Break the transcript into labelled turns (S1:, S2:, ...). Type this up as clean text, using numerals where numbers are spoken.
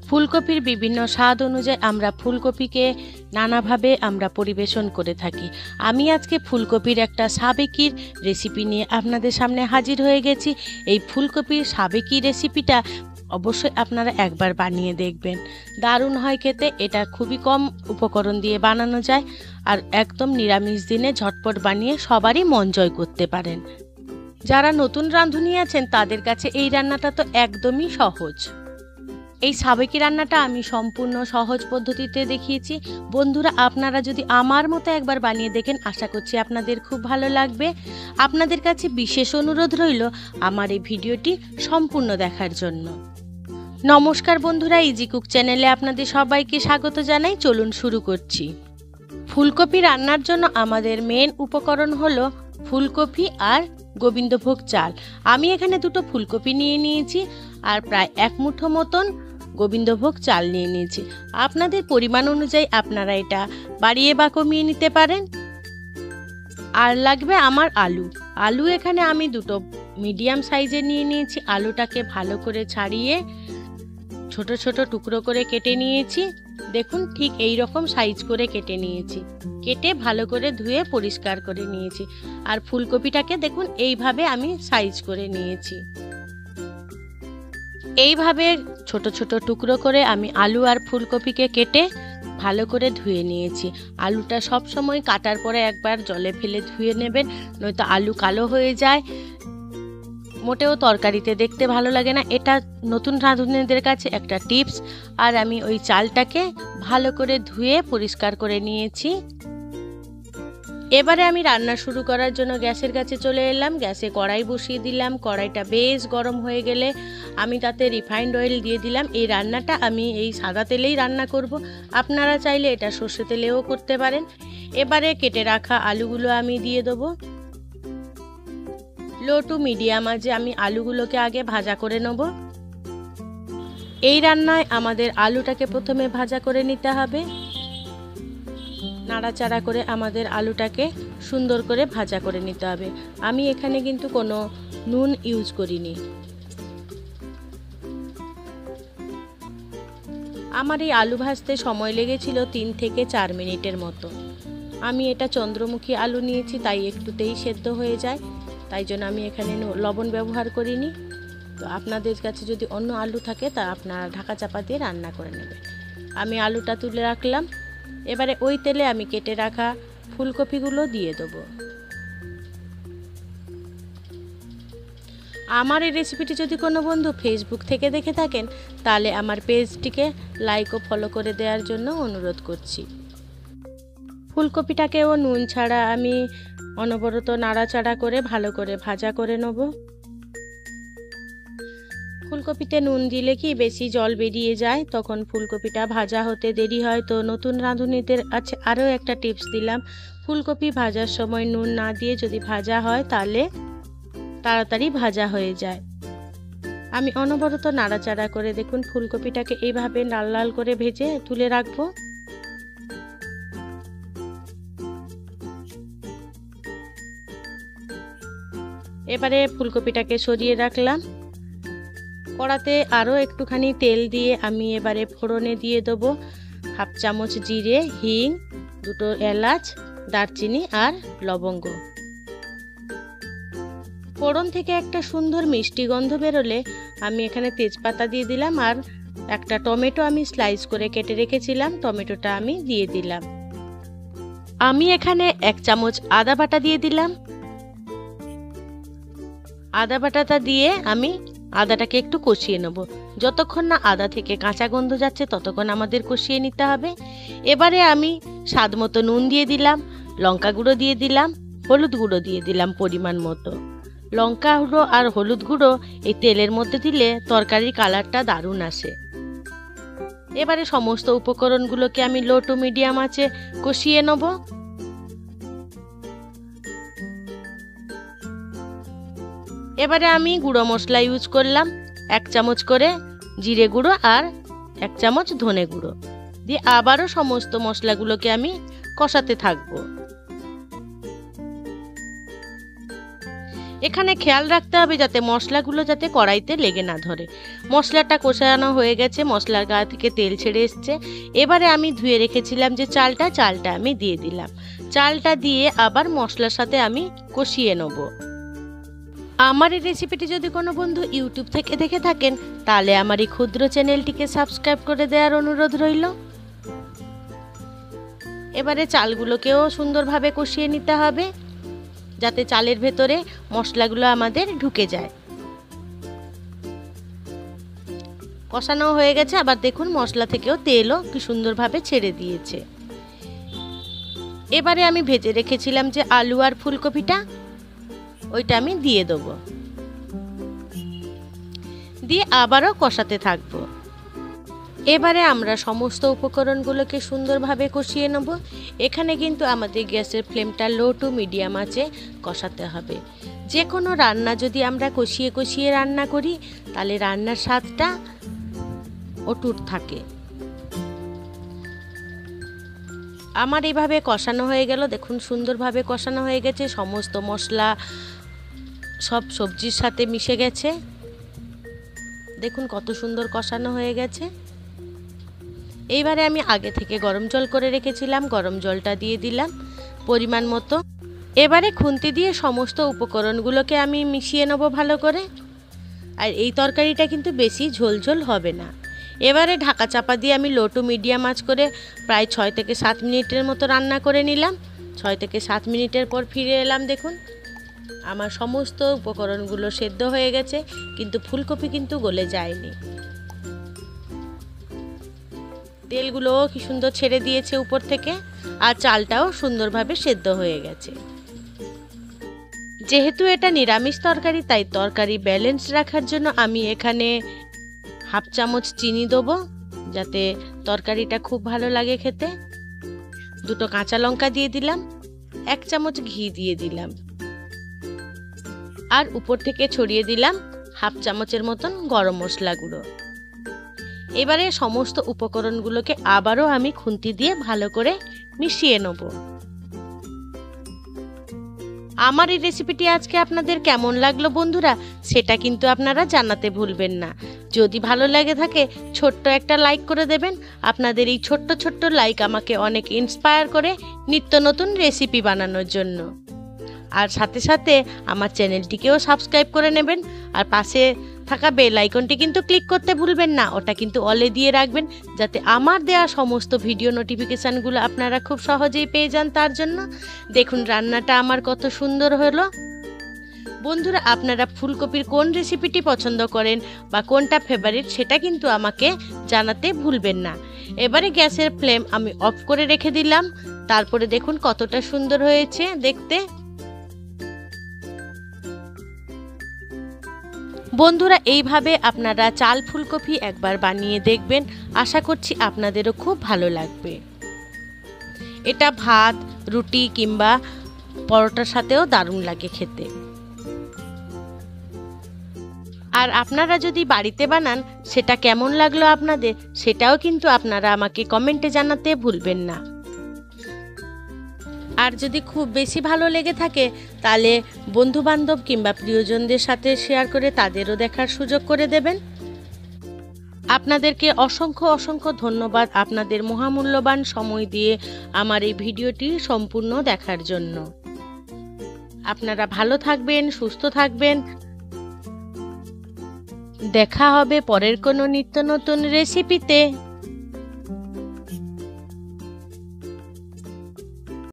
S1: ফুলকপির বিভিন্ন স্বাদ অনুযায়ী আমরা ফুলকপিকে নানাভাবে আমরা পরিবেশন করে থাকি। আমি আজকে ফুলকপির একটা সাবেকির রেসিপি নিয়ে আপনাদের সামনে হাজির হয়ে গেছি। এই ফুলকপির সাবেকি রেসিপিটা অবশ্যই আপনারা একবার বানিয়ে দেখবেন, দারুণ হয় খেতে। এটা খুবই কম উপকরণ দিয়ে বানানো যায় আর একদম নিরামিষ দিনে ঝটপট বানিয়ে সবারই মন জয় করতে পারেন। যারা নতুন রাঁধুনি আছেন তাদের কাছে এই রান্নাটা তো একদমই সহজ। এই সাবেকি রান্নাটা আমি সম্পূর্ণ সহজ পদ্ধতিতে দেখিয়েছি। বন্ধুরা, আপনারা যদি আমার মতো একবার বানিয়ে দেখেন, আশা করছি আপনাদের খুব ভালো লাগবে। আপনাদের কাছে বিশেষ অনুরোধ রইল আমার এই ভিডিওটি সম্পূর্ণ দেখার জন্য। নমস্কার বন্ধুরা, ইজি কুক চ্যানেলে আপনাদের সবাইকে স্বাগত জানাই। চলুন শুরু করছি। ফুলকপি রান্নার জন্য আমাদের মেন উপকরণ হলো ফুলকপি আর গোবিন্দভোগ চাল। আমি এখানে দুটো ফুলকপি নিয়ে নিয়েছি আর প্রায় 1 মুঠো মতন গোবিন্দভোগ চাল নিয়ে নিয়েছি। আপনাদের পরিমাণ অনুযায়ী আপনারা এটা বাড়িয়ে বা কমিয়ে নিতে পারেন। আর লাগবে আমার আলু এখানে আমি দুটো মিডিয়াম সাইজের নিয়ে নিয়েছি। আলুটাকে ভালো করে ছাড়িয়ে ছোট ছোট টুকরো করে কেটে নিয়েছি। দেখুন, ঠিক এই রকম সাইজ করে কেটে নিয়েছি। কেটে ভালো করে ধুয়ে পরিষ্কার করে নিয়েছি। আর ফুলকপিটাকে দেখুন এইভাবে আমি সাইজ করে নিয়েছি। এইভাবে ছোট ছোট টুকরো করে আমি আলু আর ফুলকপিকে কেটে ভালো করে ধুয়ে নিয়েছি। আলুটা সব সময় কাটার পরে একবার জলে ফেলে ধুয়ে নেবেন, নয়তো আলু কালো হয়ে যায়, মোটেও তরকারিতে দেখতে ভালো লাগে না। এটা নতুন রাঁধুনিদের কাছে একটা টিপস। আর আমি ওই চালটাকে ভালো করে ধুয়ে পরিষ্কার করে নিয়েছি। এবারে আমি রান্না শুরু করার জন্য গ্যাসের কাছে চলে এলাম। গ্যাসে কড়াই বসিয়ে দিলাম। কড়াইটা বেশ গরম হয়ে গেলে আমি তাতে রিফাইন্ড অয়েল দিয়ে দিলাম। এই রান্নাটা আমি এই সাদা তেলেই রান্না করব, আপনারা চাইলে এটা সর্ষে তেলেও করতে পারেন। এবারে কেটে রাখা আলুগুলো আমি দিয়ে দেবো। লো টু মিডিয়াম আঁচে আমি আলুগুলোকে আগে ভাজা করে নেব। এই রান্নায় আমাদের আলুটাকে প্রথমে ভাজা করে নিতে হবে। নাড়াচাড়া করে আমাদের আলুটাকে সুন্দর করে ভাজা করে নিতে হবে। আমি এখানে কিন্তু কোনো নুন ইউজ করিনি। আমার এই আলু ভাজতে সময় লেগেছিল 3 থেকে 4 মিনিটের মতো। আমি এটা চন্দ্রমুখী আলু নিয়েছি, তাই একটুতেই সেদ্ধ হয়ে যায়, তাই জন্য আমি এখানে লবণ ব্যবহার করিনি। তো আপনাদের কাছে যদি অন্য আলু থাকে তা আপনারা ঢাকা চাপা দিয়ে রান্না করে নেবেন। আমি আলুটা তুলে রাখলাম। এবারে ওই তেলে আমি কেটে রাখা ফুলকপিগুলো দিয়ে দেবো। আমার এই রেসিপিটি যদি কোনো বন্ধু ফেসবুক থেকে দেখে থাকেন, তাহলে আমার পেজটিকে লাইক ও ফলো করে দেওয়ার জন্য অনুরোধ করছি। ফুলকপিটাকেও নুন ছাড়া আমি অনবরত নাড়াচাড়া করে ভালো করে ভাজা করে নেব। ফুলকপিতে নুন দিলে কি বেশি জল বেরিয়ে যায়, তখন ফুলকপিটা ভাজা হতে দেরি হয়। তো নতুন রাঁধুনিদের আছে আরও একটা টিপস দিলাম, ফুলকপি ভাজার সময় নুন না দিয়ে যদি ভাজা হয় তাহলে তাড়াতাড়ি ভাজা হয়ে যায়। আমি অনবরত নাড়াচাড়া করে দেখুন ফুলকপিটাকে এইভাবে লাল লাল করে ভেজে তুলে রাখবো। এবারে ফুলকপিটাকে সরিয়ে রাখলাম। কড়াতে আরও একটুখানি তেল দিয়ে আমি এবারে ফোড়নে দিয়ে দেবো 1/2 চামচ জিরে, হিং, 2টো এলাচ, দারচিনি আর লবঙ্গ। ফোড়ন থেকে একটা সুন্দর মিষ্টি গন্ধ বেরোলে আমি এখানে তেজপাতা দিয়ে দিলাম আর একটা টমেটো আমি স্লাইস করে কেটে রেখেছিলাম, টমেটোটা আমি দিয়ে দিলাম। আমি এখানে 1 চামচ আদা বাটা দিয়ে দিলাম। আদা বাটাটা দিয়ে আমি আদাটাকে একটু কষিয়ে নেব। যতক্ষণ না আদা থেকে কাঁচা গন্ধ যাচ্ছে ততক্ষণ আমাদের কষিয়ে নিতে হবে। এবারে আমি স্বাদ মতো নুন দিয়ে দিলাম, লঙ্কা গুঁড়ো দিয়ে দিলাম, হলুদ গুঁড়ো দিয়ে দিলাম পরিমাণ মতো। লঙ্কা গুঁড়ো আর হলুদ গুঁড়ো এই তেলের মধ্যে দিলে তরকারির কালারটা দারুণ আসে। এবারে সমস্ত উপকরণগুলোকে আমি লো টু মিডিয়াম আঁচে কষিয়ে নেব। এবারে আমি গুঁড়ো মশলা ইউজ করলাম 1 চামচ করে জিরে গুঁড়ো আর 1 চামচ ধনে গুঁড়ো দিয়ে আবারও সমস্ত মশলাগুলোকে আমি কষাতে থাকবো। এখানে খেয়াল রাখতে হবে যাতে মশলাগুলো যাতে কড়াইতে লেগে না ধরে। মশলাটা কষানো হয়ে গেছে, মশলার গা থেকে তেল ছেড়ে এসছে। এবারে আমি ধুয়ে রেখেছিলাম যে চালটা আমি দিয়ে দিলাম। চালটা দিয়ে আবার মশলার সাথে আমি কষিয়ে নেব। আমার এই রেসিপিটি যদি কোনো বন্ধু ইউটিউব থেকে দেখে থাকেন তাহলে আমার এই ক্ষুদ্র চ্যানেলটিকে সাবস্ক্রাইব করে দেওয়ার অনুরোধ রইল। এবারে চালগুলোকেও সুন্দরভাবে কষিয়ে নিতে হবে যাতে চালের ভেতরে মশলাগুলো আমাদের ঢুকে যায়। কষানো হয়ে গেছে, আবার দেখুন মশলা থেকেও তেলও কি সুন্দরভাবে ছেড়ে দিয়েছে। এবারে আমি ভেজে রেখেছিলাম যে আলু আর ফুলকপিটা, ওইটা আমি দিয়ে দেবো, দিয়ে আবারও কষাতে থাকবো। এবারে আমরা সমস্ত উপকরণগুলোকে সুন্দরভাবে কষিয়ে নেব। এখানে কিন্তু আমাদের গ্যাসের ফ্লেমটা লো টু মিডিয়াম আঁচে কষাতে হবে। যে কোনো রান্না যদি আমরা কষিয়ে কষিয়ে রান্না করি তাহলে রান্নার স্বাদটা অটুট থাকে। আমার এইভাবে কষানো হয়ে গেল, দেখুন সুন্দরভাবে কষানো হয়ে গেছে, সমস্ত মশলা সব সবজির সাথে মিশে গেছে। দেখুন কত সুন্দর কষানো হয়ে গেছে। এইবারে আমি আগে থেকে গরম জল করে রেখেছিলাম, গরম জলটা দিয়ে দিলাম পরিমাণ মতো। এবারে খুন্তি দিয়ে সমস্ত উপকরণগুলোকে আমি মিশিয়ে নেব ভালো করে। আর এই তরকারিটা কিন্তু বেশি ঝোল হবে না। এবারে ঢাকা চাপা দিয়ে আমি লো টু মিডিয়াম আঁচ করে প্রায় 6 থেকে 7 মিনিটের মতো রান্না করে নিলাম। 6 থেকে 7 মিনিটের পর ফিরে এলাম। দেখুন আমার সমস্ত উপকরণগুলো সেদ্ধ হয়ে গেছে, কিন্তু ফুলকপি কিন্তু গলে যায়নি। তেলগুলোও কি সুন্দর ছেড়ে দিয়েছে উপর থেকে, আর চালটাও সুন্দরভাবে সেদ্ধ হয়ে গেছে। যেহেতু এটা নিরামিষ তরকারি তাই তরকারি ব্যালেন্স রাখার জন্য আমি এখানে হাফ চামচ চিনি দেবো যাতে তরকারিটা খুব ভালো লাগে খেতে। 2টো কাঁচা লঙ্কা দিয়ে দিলাম, 1 চামচ ঘি দিয়ে দিলাম, আর উপর থেকে ছড়িয়ে দিলাম হাফ চামচের মতন গরম মশলা গুঁড়ো। এবারে সমস্ত উপকরণগুলোকে আবারও আমি খুন্তি দিয়ে ভালো করে মিশিয়ে নেব। আমার এই রেসিপিটি আজকে আপনাদের কেমন লাগলো বন্ধুরা সেটা কিন্তু আপনারা জানাতে ভুলবেন না। যদি ভালো লাগে থাকে ছোট্ট একটা লাইক করে দেবেন। আপনাদের এই ছোট্ট ছোট্ট লাইক আমাকে অনেক ইন্সপায়ার করে নিত্য নতুন রেসিপি বানানোর জন্য। আর সাথে সাথে আমার চ্যানেলটিকেও সাবস্ক্রাইব করে নেবেন, আর পাশে থাকা বেল আইকনটি কিন্তু ক্লিক করতে ভুলবেন না, ওটা কিন্তু অলে দিয়ে রাখবেন যাতে আমার দেয়া সমস্ত ভিডিও নোটিফিকেশানগুলো আপনারা খুব সহজেই পেয়ে যান। তার জন্য দেখুন রান্নাটা আমার কত সুন্দর হলো। বন্ধুরা আপনারা ফুলকপির কোন রেসিপিটি পছন্দ করেন বা কোনটা ফেভারিট সেটা কিন্তু আমাকে জানাতে ভুলবেন না। এবারে গ্যাসের ফ্লেম আমি অফ করে রেখে দিলাম। তারপরে দেখুন কতটা সুন্দর হয়েছে দেখতে। বন্ধুরা এইভাবে আপনারা চাল ফুলকপি একবার বানিয়ে দেখবেন, আশা করছি আপনাদেরও খুব ভালো লাগবে। এটা ভাত, রুটি কিংবা পরোটার সাথেও দারুণ লাগে খেতে। আর আপনারা যদি বাড়িতে বানান সেটা কেমন লাগলো আপনাদের সেটাও কিন্তু আপনারা আমাকে কমেন্টে জানাতে ভুলবেন না। আর যদি খুব বেশি ভালো লেগে থাকে তাহলে বন্ধুবান্ধব কিংবা প্রিয়জনদের সাথে শেয়ার করে তাদেরও দেখার সুযোগ করে দেবেন। আপনাদেরকে অসংখ্য অসংখ্য ধন্যবাদ আপনাদের মহামূল্যবান সময় দিয়ে আমার এই ভিডিওটি সম্পূর্ণ দেখার জন্য। আপনারা ভালো থাকবেন, সুস্থ থাকবেন। দেখা হবে পরের কোনো নিত্য নতুন রেসিপিতে।